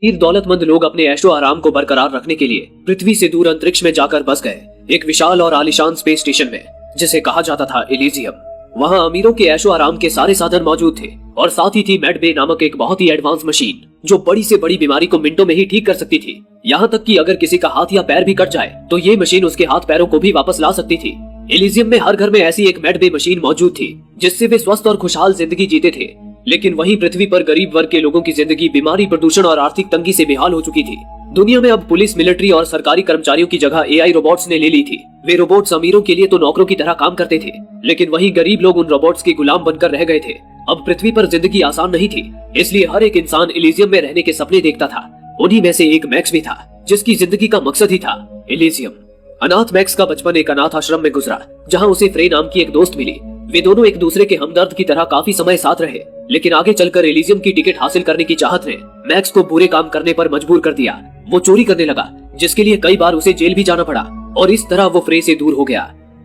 फिर दौलतमंद लोग अपने ऐशो आराम को बरकरार रखने के लिए पृथ्वी से दूर अंतरिक्ष में जाकर बस गए, एक विशाल और आलीशान स्पेस स्टेशन में, जिसे कहा जाता था एलिजियम। वहाँ अमीरों के ऐशो आराम के सारे साधन मौजूद थे और साथ ही थी मेडबे नामक एक बहुत ही एडवांस मशीन, जो बड़ी से बड़ी बीमारी को मिनटों में ही ठीक कर सकती थी। यहाँ तक कि अगर किसी का हाथ या पैर भी कट जाए तो ये मशीन उसके हाथ पैरों को भी वापस ला सकती थी। एलिजियम में हर घर में ऐसी एक मेडबे मशीन मौजूद थी, जिससे वे स्वस्थ और खुशहाल जिंदगी जीते थे। लेकिन वहीं पृथ्वी पर गरीब वर्ग के लोगों की जिंदगी बीमारी, प्रदूषण और आर्थिक तंगी से बेहाल हो चुकी थी। दुनिया में अब पुलिस, मिलिट्री और सरकारी कर्मचारियों की जगह एआई रोबोट्स ने ले ली थी। वे रोबोट्स अमीरों के लिए तो नौकरों की तरह काम करते थे, लेकिन वहीं गरीब लोग उन रोबोट्स के गुलाम बनकर रह गए थे। अब पृथ्वी पर जिंदगी आसान नहीं थी, इसलिए हर एक इंसान एलिजियम में रहने के सपने देखता था। उन्हीं में से एक मैक्स भी था, जिसकी जिंदगी का मकसद ही था एलिजियम। अनाथ मैक्स का बचपन एक अनाथ आश्रम में गुजरा, जहाँ उसे फ्रे नाम की एक दोस्त मिली। वे दोनों एक दूसरे के हमदर्द की तरह काफी समय साथ रहे, लेकिन आगे चलकर एलिजियम की टिकट हासिल करने की चाहत ने मैक्स को बुरे काम करने पर मजबूर कर दिया। वो चोरी करने लगा, जिसके लिए कई बार उसे जेल भी जाना पड़ा, और इस तरह वो फ्रे से दूर हो गया।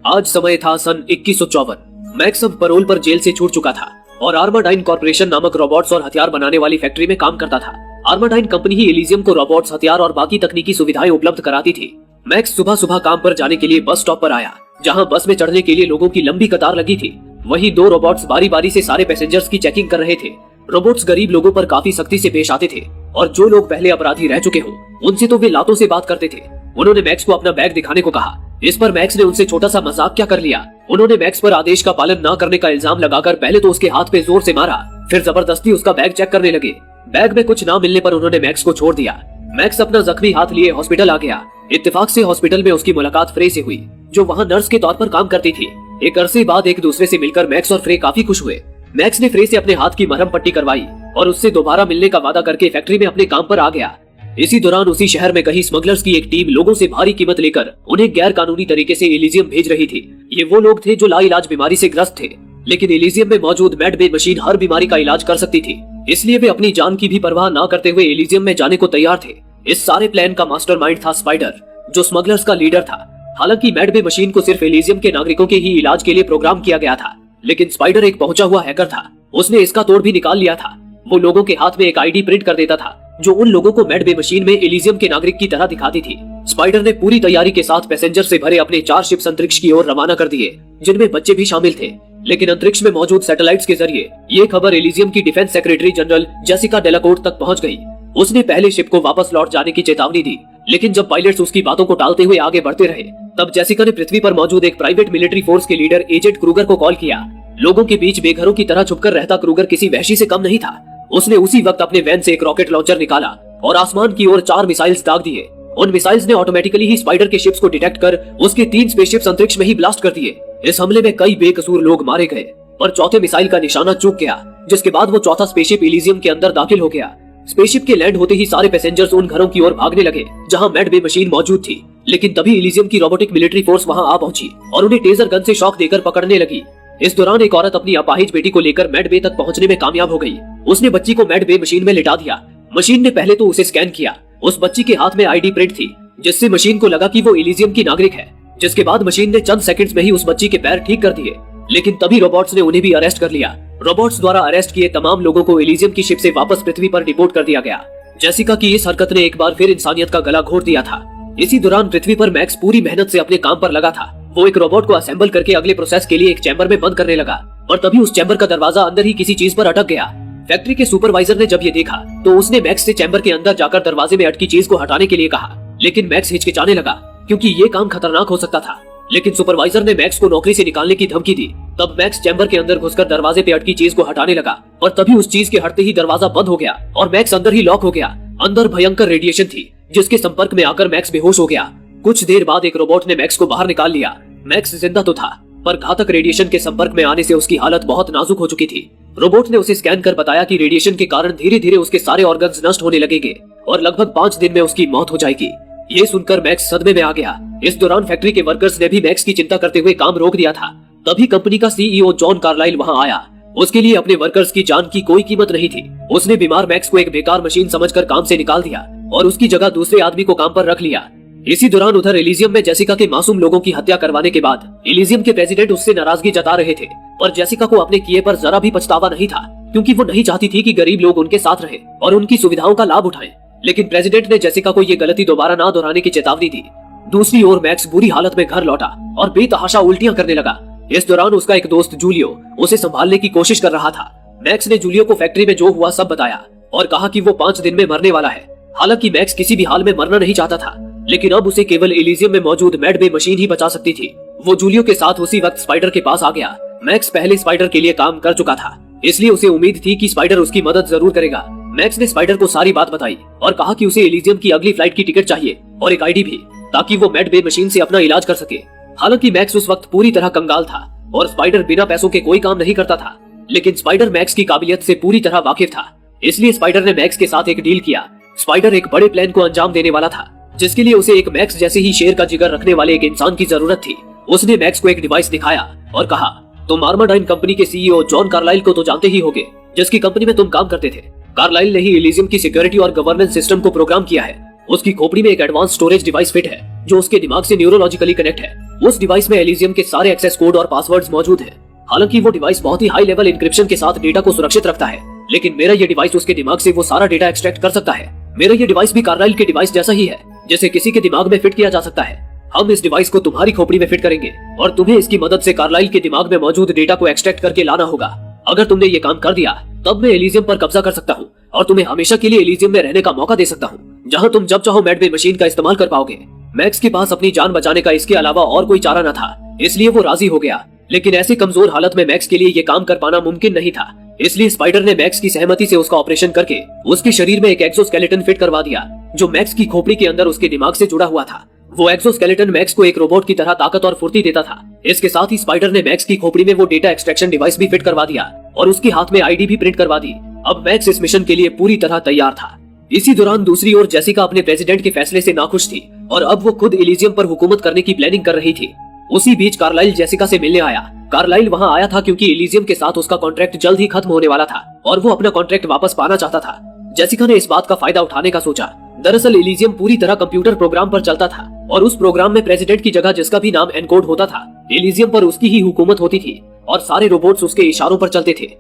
आज समय था सन 2154। मैक्स अब परोल पर जेल से छूट चुका था और आर्माडाइन कॉर्पोरेशन नामक रोबोट्स और हथियार बनाने वाली फैक्ट्री में काम करता था। आर्माडाइन कंपनी ही एलिजियम को रोबोट्स, हथियार और बाकी तकनीकी सुविधाएं उपलब्ध कराती थी। मैक्स सुबह सुबह काम पर जाने के लिए बस स्टॉप पर आया, जहां बस में चढ़ने के लिए लोगों की लंबी कतार लगी थी। वहीं दो रोबोट्स बारी बारी से सारे पैसेंजर्स की चेकिंग कर रहे थे। रोबोट्स गरीब लोगों पर काफी सख्ती से पेश आते थे, और जो लोग पहले अपराधी रह चुके हों, उनसे तो वे लातों से बात करते थे। उन्होंने मैक्स को अपना बैग दिखाने को कहा। इस पर मैक्स ने उनसे छोटा सा मजाक क्या कर लिया। उन्होंने मैक्स पर आदेश का पालन न करने का इल्जाम लगाकर पहले तो उसके हाथ पे जोर से मारा, फिर जबरदस्ती उसका बैग चेक करने लगे। बैग में कुछ ना मिलने पर उन्होंने मैक्स को छोड़ दिया। मैक्स अपना जख्मी हाथ लिए हॉस्पिटल आ गया। इत्तेफाक से हॉस्पिटल में उसकी मुलाकात फ्रे से हुई, जो वहाँ नर्स के तौर पर काम करती थी। एक अरसे बाद एक दूसरे से मिलकर मैक्स और फ्रे काफी खुश हुए। मैक्स ने फ्रे से अपने हाथ की मरहम पट्टी करवाई और उससे दोबारा मिलने का वादा करके फैक्ट्री में अपने काम पर आ गया। इसी दौरान उसी शहर में कहीं स्मगलर्स की एक टीम लोगों से भारी कीमत लेकर उन्हें गैर कानूनी तरीके से एलिजियम भेज रही थी। ये वो लोग थे जो लाइलाज बीमारी से ग्रस्त थे, लेकिन एलिजियम में मौजूद मेडबे मशीन हर बीमारी का इलाज कर सकती थी। इसलिए वे अपनी जान की भी परवाह न करते हुए एलिजियम में जाने को तैयार थे। इस सारे प्लान का मास्टरमाइंड था स्पाइडर, जो स्मगलर्स का लीडर था। हालांकि मेडबे मशीन को सिर्फ एलिजियम के नागरिकों के ही इलाज के लिए प्रोग्राम किया गया था, लेकिन स्पाइडर एक पहुंचा हुआ हैकर था। उसने इसका तोड़ भी निकाल लिया था। वो लोगों के हाथ में एक आईडी प्रिंट कर देता था, जो उन लोगों को मेडबे मशीन में एलिजियम के नागरिक की तरह दिखाती थी। स्पाइडर ने पूरी तैयारी के साथ पैसेंजर से भरे अपने 4 शिप्स अंतरिक्ष की ओर रवाना कर दिए, जिनमें बच्चे भी शामिल थे। लेकिन अंतरिक्ष में मौजूद सैटेलाइट्स के जरिए ये खबर एलिजियम की डिफेंस सेक्रेटरी जनरल जेसिका डेलाकोर्ट तक पहुंच गई। उसने पहले शिप को वापस लौट जाने की चेतावनी दी, लेकिन जब पायलट्स उसकी बातों को टालते हुए आगे बढ़ते रहे, तब जेसिका ने पृथ्वी पर मौजूद एक प्राइवेट मिलिट्री फोर्स के लीडर एजेंट क्रूगर को कॉल किया। लोगों के बीच बेघरों की तरह छुपकर रहता क्रूगर किसी वहशी से कम नहीं था। उसने उसी वक्त अपने वैन से एक रॉकेट लॉन्चर निकाला और आसमान की ओर 4 मिसाइल्स दाग दिए। उन मिसाइल्स ने ऑटोमेटिकली ही स्पाइडर के शिप्स को डिटेक्ट कर उसके 3 स्पेसशिप्स अंतरिक्ष में ही ब्लास्ट कर दिए। इस हमले में कई बेकसूर लोग मारे गए, पर चौथे मिसाइल का निशाना चूक गया, जिसके बाद वो चौथा स्पेसशिप एलिजियम के अंदर दाखिल हो गया। स्पेसशिप के लैंड होते ही सारे पैसेंजर्स उन घरों की ओर भागने लगे जहां मेडबे मशीन मौजूद थी। लेकिन तभी एलिजियम की रोबोटिक मिलिट्री फोर्स वहां आ पहुंची और उन्हें टेजर गन से शॉक देकर पकड़ने लगी। इस दौरान एक औरत अपनी अपाहिज बेटी को लेकर मेडबे तक पहुंचने में कामयाब हो गई। उसने बच्ची को मेडबे मशीन में लिटा दिया। मशीन ने पहले तो उसे स्कैन किया। उस बच्ची के हाथ में आईडी प्रिंट थी, जिससे मशीन को लगा कि वो एलिजियम की नागरिक है। जिसके बाद मशीन ने चंद सेकंड्स में ही उस बच्ची के पैर ठीक कर दिए। लेकिन तभी रोबोट्स ने उन्हें भी अरेस्ट कर लिया। रोबोट्स द्वारा अरेस्ट किए तमाम लोगों को एलिजियम की शिप से वापस पृथ्वी पर डिपोर्ट कर दिया गया। जेसिका की इस हरकत ने एक बार फिर इंसानियत का गला घोट दिया था। इसी दौरान पृथ्वी पर मैक्स पूरी मेहनत से अपने काम पर लगा था। वो एक रोबोट को असेंबल करके अगले प्रोसेस के लिए एक चैम्बर में बंद करने लगा, और तभी उस चैम्बर का दरवाजा अंदर ही किसी चीज पर अटक गया। फैक्ट्री के सुपरवाइजर ने जब ये देखा तो उसने मैक्स से चैम्बर के अंदर जाकर दरवाजे में अटकी चीज को हटाने के लिए कहा, लेकिन मैक्स हिचकिचाने लगा क्योंकि ये काम खतरनाक हो सकता था। लेकिन सुपरवाइजर ने मैक्स को नौकरी से निकालने की धमकी दी। तब मैक्स चैम्बर के अंदर घुसकर दरवाजे पे अटकी चीज को हटाने लगा, और तभी उस चीज के हटते ही दरवाजा बंद हो गया और मैक्स अंदर ही लॉक हो गया। अंदर भयंकर रेडिएशन थी, जिसके संपर्क में आकर मैक्स बेहोश हो गया। कुछ देर बाद एक रोबोट ने मैक्स को बाहर निकाल लिया। मैक्स जिंदा तो था, पर घातक रेडिएशन के संपर्क में आने से उसकी हालत बहुत नाजुक हो चुकी थी। रोबोट ने उसे स्कैन कर बताया कि रेडिएशन के कारण धीरे धीरे उसके सारे ऑर्गन्स नष्ट होने लगेंगे और लगभग 5 दिन में उसकी मौत हो जाएगी। ये सुनकर मैक्स सदमे में आ गया। इस दौरान फैक्ट्री के वर्कर्स ने भी मैक्स की चिंता करते हुए काम रोक दिया था। तभी कंपनी का सीईओ जॉन कार्लाइल वहां आया। उसके लिए अपने वर्कर्स की जान की कोई कीमत नहीं थी। उसने बीमार मैक्स को एक बेकार मशीन समझकर काम से निकाल दिया और उसकी जगह दूसरे आदमी को काम पर रख लिया। इसी दौरान उधर एलिजियम में जेसिका के मासूम लोगों की हत्या करवाने के बाद एलिजियम के प्रेसिडेंट उससे नाराजगी जता रहे थे, पर जेसिका को अपने किए पर जरा भी पछतावा नहीं था, क्योंकि वो नहीं चाहती थी कि गरीब लोग उनके साथ रहे और उनकी सुविधाओं का लाभ उठाएं। लेकिन प्रेसिडेंट ने जेसिका को ये गलती दोबारा ना दोहराने की चेतावनी दी। दूसरी ओर मैक्स बुरी हालत में घर लौटा और बेतहाशा उल्टियां करने लगा। इस दौरान उसका एक दोस्त जूलियो उसे संभालने की कोशिश कर रहा था। मैक्स ने जूलियो को फैक्ट्री में जो हुआ सब बताया और कहा कि वो 5 दिन में मरने वाला है। हालांकि मैक्स किसी भी हाल में मरना नहीं चाहता था, लेकिन अब उसे केवल एलिजियम में मौजूद मैड बे मशीन ही बचा सकती थी। वो जूलियो के साथ उसी वक्त स्पाइडर के पास आ गया। मैक्स पहले स्पाइडर के लिए काम कर चुका था, इसलिए उसे उम्मीद थी कि स्पाइडर उसकी मदद जरूर करेगा। मैक्स ने स्पाइडर को सारी बात बताई और कहा कि उसे एलिजियम की अगली फ्लाइट की टिकट चाहिए और एक आईडी भी, ताकि वो मैड बे मशीन से अपना इलाज कर सके। हालांकि मैक्स उस वक्त पूरी तरह कंगाल था और स्पाइडर बिना पैसों के कोई काम नहीं करता था, लेकिन स्पाइडर मैक्स की काबिलियत से पूरी तरह वाकिफ था, इसलिए स्पाइडर ने मैक्स के साथ एक डील किया। स्पाइडर एक बड़े प्लान को अंजाम देने वाला था, जिसके लिए उसे एक मैक्स जैसे ही शेर का जिगर रखने वाले एक इंसान की जरूरत थी। उसने मैक्स को एक डिवाइस दिखाया और कहा, तुम आर्माडाइन कंपनी के सीईओ जॉन कार्लाइल को तो जानते ही होगे, जिसकी कंपनी में तुम काम करते थे। कार्लाइल ने ही एलिजियम की सिक्योरिटी और गवर्नेंस सिस्टम को प्रोग्राम किया है। उसकी खोपड़ी में एक एडवांस स्टोरेज डिवाइस फिट है जो उसके दिमाग से न्यूरोलॉजिकली कनेक्ट है। उस डिवाइस में एलिजियम के सारे एक्सेस कोड और पासवर्ड्स मौजूद हैं। हालांकि वो डिवाइस बहुत ही हाई लेवल इंक्रिप्शन के साथ डेटा को सुरक्षित रखता है, लेकिन मेरा ये डिवाइस उसके दिमाग से वो सारा डेटा एक्सट्रैक्ट कर सकता है। मेरा ये डिवाइस भी कार्लाइल के डिवाइस जैसा ही है, जिसे किसी के दिमाग में फिट किया जा सकता है। हम इस डिवाइस को तुम्हारी खोपड़ी में फिट करेंगे और तुम्हें इसकी मदद से कार्लाइल के दिमाग में मौजूद डेटा को एक्सट्रैक्ट करके लाना होगा। अगर तुमने ये काम कर दिया, तब मैं एलिजियम पर कब्जा कर सकता हूँ और तुम्हें हमेशा के लिए एलिजियम में रहने का मौका दे सकता हूँ, जहाँ तुम जब चाहो मैड बे मशीन का इस्तेमाल कर पाओगे। मैक्स के पास अपनी जान बचाने का इसके अलावा और कोई चारा न था, इसलिए वो राजी हो गया। लेकिन ऐसी कमजोर हालत में मैक्स के लिए ये काम कर पाना मुमकिन नहीं था, इसलिए स्पाइडर ने मैक्स की सहमति से उसका ऑपरेशन करके उसके शरीर में एक एक्सोस्केलेटन फिट करवा दिया, जो मैक्स की खोपड़ी के अंदर उसके दिमाग से जुड़ा हुआ था। वो एक्सोस्केलेटन मैक्स को एक रोबोट की तरह ताकत और फुर्ती देता था। इसके साथ ही स्पाइडर ने मैक्स की खोपड़ी में वो डेटा एक्सट्रैक्शन डिवाइस भी फिट करवा दिया और उसके हाथ में आईडी भी प्रिंट करवा दी। अब मैक्स इस मिशन के लिए पूरी तरह तैयार था। इसी दौरान दूसरी ओर जेसिका अपने प्रेसिडेंट के फैसले से नाखुश थी और अब वो खुद एलिजियम पर हुकूमत करने की प्लानिंग कर रही थी। उसी बीच कार्लाइल जेसिका से मिलने आया। कार्लाइल वहां आया था क्योंकि एलिजियम के साथ उसका कॉन्ट्रैक्ट जल्द ही खत्म होने वाला था और वो अपना कॉन्ट्रैक्ट वापस पाना चाहता था। जेसिका ने इस बात का फायदा उठाने का सोचा। दरअसल एलिजियम पूरी तरह कंप्यूटर प्रोग्राम पर चलता था और उस प्रोग्राम में प्रेसिडेंट की जगह जिसका भी नाम एनकोड होता था, एलिजियम पर उसकी ही हुकूमत होती थी और सारे रोबोट्स उसके इशारों पर चलते थे।